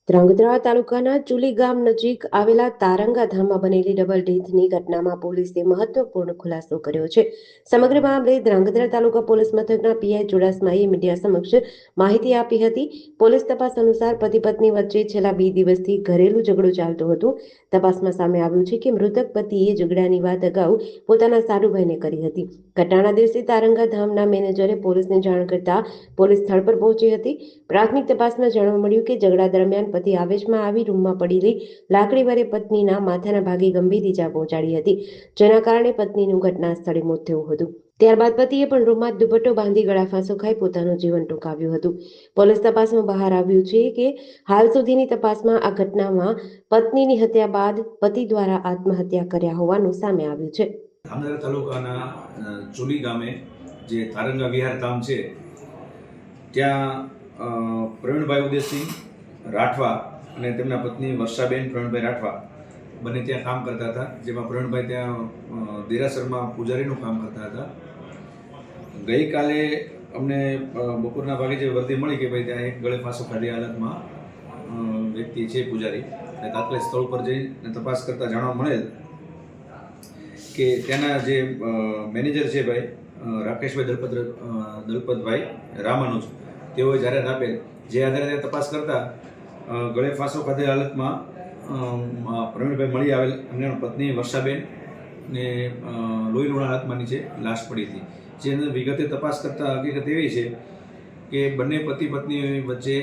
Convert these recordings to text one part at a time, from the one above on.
ધ્રાંગધ્રા તાલુકાના ચુલી ગામ નજીક આવેલા તારંગા ધામમાં બનેલી ડબલ ડેથની ઘટનામાં પોલીસે મહત્વપૂર્ણ ખુલાસો કર્યો છે. સમગ્ર મામલે ધ્રાંગધ્રા તાલુકા પોલીસ મથકના પીઆઈ ચુડાસમાએ મીડિયા સમક્ષ માહિતી આપી હતી. પોલીસ તપાસ અનુસાર પતિ પત્ની વચ્ચે છેલ્લા 2 દિવસથી ઘરેલું ઝઘડો ચાલતો હતો. તપાસમાં સામે આવ્યું છે કે મૃતક પતિએ ઝઘડાની વાત અગાઉ પોતાના સાડુભાઈને કરી હતી. ઘટનાના દિવસે તારંગા ધામના મેનેજરે પોલીસને જાણ કરતા પોલીસ સ્થળ પર પહોંચી હતી. પ્રાથમિક તપાસમાં જાણવા મળ્યું કે ઝઘડા દરમિયાન પતિ આવેશમાં આવી રૂમમાં પડેલી લાકડી વડે પત્નીના માથાના ભાગે ગંભીર ઈજા પહોંચાડી હતી, જેના કારણે પત્નીનું ઘટના સ્થળે મોત થયું હતું. ત્યારબાદ પતિએ પણ રૂમમાં દુપટ્ટો બાંધી ગળા ફાંસો ખાઈ પોતાનું જીવન ટૂંકાવ્યું હતું. પોલીસ તપાસમાં બહાર આવ્યું છે કે હાલ સુધીની તપાસમાં આ ઘટનામાં પત્નીની હત્યા બાદ પતિ દ્વારા આત્મહત્યા કર્યા હોવાનું સામે આવ્યું છે. ધાંગધ્રા તાલુકાના ચુલી ગામે જે તારંગા વિહાર ગામ છે ત્યાં પ્રવીણભાઈ ઉદયસિંહ રાઠવા અને તેમના પત્ની વર્ષાબેન પ્રવીણભાઈ રાઠવા બંને ત્યાં કામ કરતા હતા. જેમાં પ્રવીણભાઈ ત્યાં દેરાસરમાં પૂજારીનું કામ કરતા હતા. ગઈકાલે અમને બપોરના ભાગે જે વર્દી મળી કે ભાઈ ત્યાં એક ગળે ફાંસો ખાધી હાલતમાં વ્યક્તિ છે પૂજારી, અને તાત્કાલિક સ્થળ પર જઈને તપાસ કરતાં જાણવા મળેલ કે ત્યાંના જે મેનેજર છે ભાઈ રાકેશભાઈ દલપતભાઈ રામાનુજ, તેઓએ જાહેરાત આપેલ, જે આધારે તપાસ કરતા ગળે ફાંસો ખાધેલ હાલતમાં પ્રવીણભાઈ મળી આવેલ એમની પત્ની વર્ષાબેન ને લોહી લુણા હાલતમાં નીચે લાશ પડી હતી. જેની વિગતે તપાસ કરતાં હકીકત એવી છે કે બંને પતિ પત્ની વચ્ચે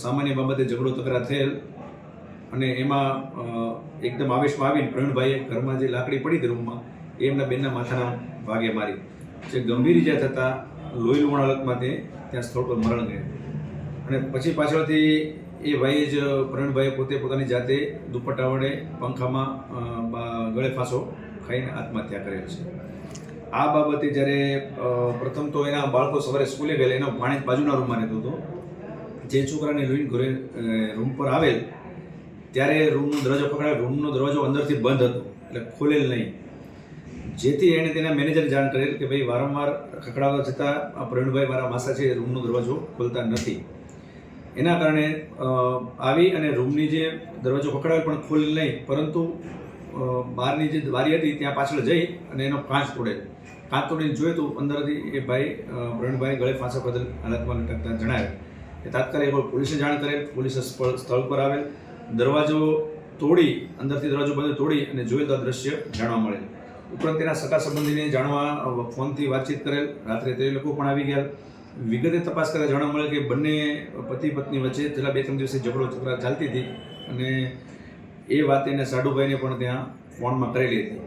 સામાન્ય બાબતે ઝઘડો તકરાર થયેલ અને એમાં એકદમ આવેશમાં આવીને પ્રવીણભાઈએ ઘરમાં જે લાકડી પડી હતી રૂમમાં એ એમના બેનના માથાના ભાગે મારી, જે ગંભીર ઈજા થતાં લોહી લુણા હાલતમાં તે ત્યાં સ્થળ પર મરણ ગયા. અને પછી પાછળથી એ ભાઈએ જ પ્રવીણભાઈએ પોતે પોતાની જાતે દુપટ્ટા વડે પંખામાં ગળે ફાંસો ખાઈને આત્મહત્યા કરેલ છે. આ બાબતે જ્યારે પ્રથમ તો એના બાળકો સવારે સ્કૂલે ગયેલા, એનો ભાણેજ બાજુના રૂમમાં રહેતો હતો. જે છોકરાને લોહીને ઘરે રૂમ પર આવેલ ત્યારે રૂમનો દરવાજો પકડાયો. રૂમનો દરવાજો અંદરથી બંધ હતો, એટલે ખોલેલ નહીં. જેથી એણે તેના મેનેજરને જાણ કરેલ કે ભાઈ વારંવાર ખખડાવવા છતાં પ્રવીણભાઈ મારા માસા છે રૂમનો દરવાજો ખોલતા નથી. એના કારણે આવી અને રૂમની જે દરવાજો પકડાવેલ પણ ખોલેલ નહીં, પરંતુ બહારની જે બારી હતી ત્યાં પાછળ જઈ અને એનો કાચ તોડેલ. કાચ તોડીને જોયું તો અંદરથી એ ભાઈ પ્રવીણભાઈ ગળે ફાંસો ખાધેલ હાલતમાં લટકતા જણાવેલ. એ તાત્કાલિક પોલીસને જાણ કરેલ. પોલીસ સ્થળ પર આવેલ, દરવાજો તોડી અંદરથી દરવાજો બંધ તોડી અને જોયેલ તો દ્રશ્ય જાણવા મળેલ. ઉપરાંત તેના સગા સંબંધીને જાણવા ફોનથી વાતચીત કરેલ. રાત્રે તે લોકો પણ આવી ગયા. વિગતે તપાસ કરતા જાણવા મળે કે બંને પતિ પત્ની વચ્ચે છેલ્લા 2-3 દિવસથી ઝઘડો તકરાર ચાલતી હતી અને એ વાત એને સાડુભાઈને પણ ત્યાં ફોનમાં કરેલી હતી.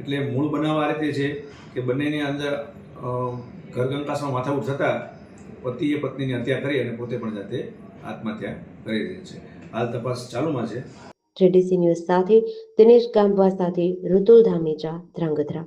એટલે મૂળ બનાવ આ રીતે છે કે બંનેની અંદર ઘરગંકાસમાં માથાકૂટ થતાં પતિએ પત્નીની હત્યા કરી અને પોતે પણ જાતે આત્મહત્યા કરી રહી છે. હાલ તપાસ ચાલુમાં છે. જેડીસી ન્યૂઝ સાથે દિનેશ ગામવા સાથે ઋતુલ ધામેચા, ધ્રાંગધ્રા.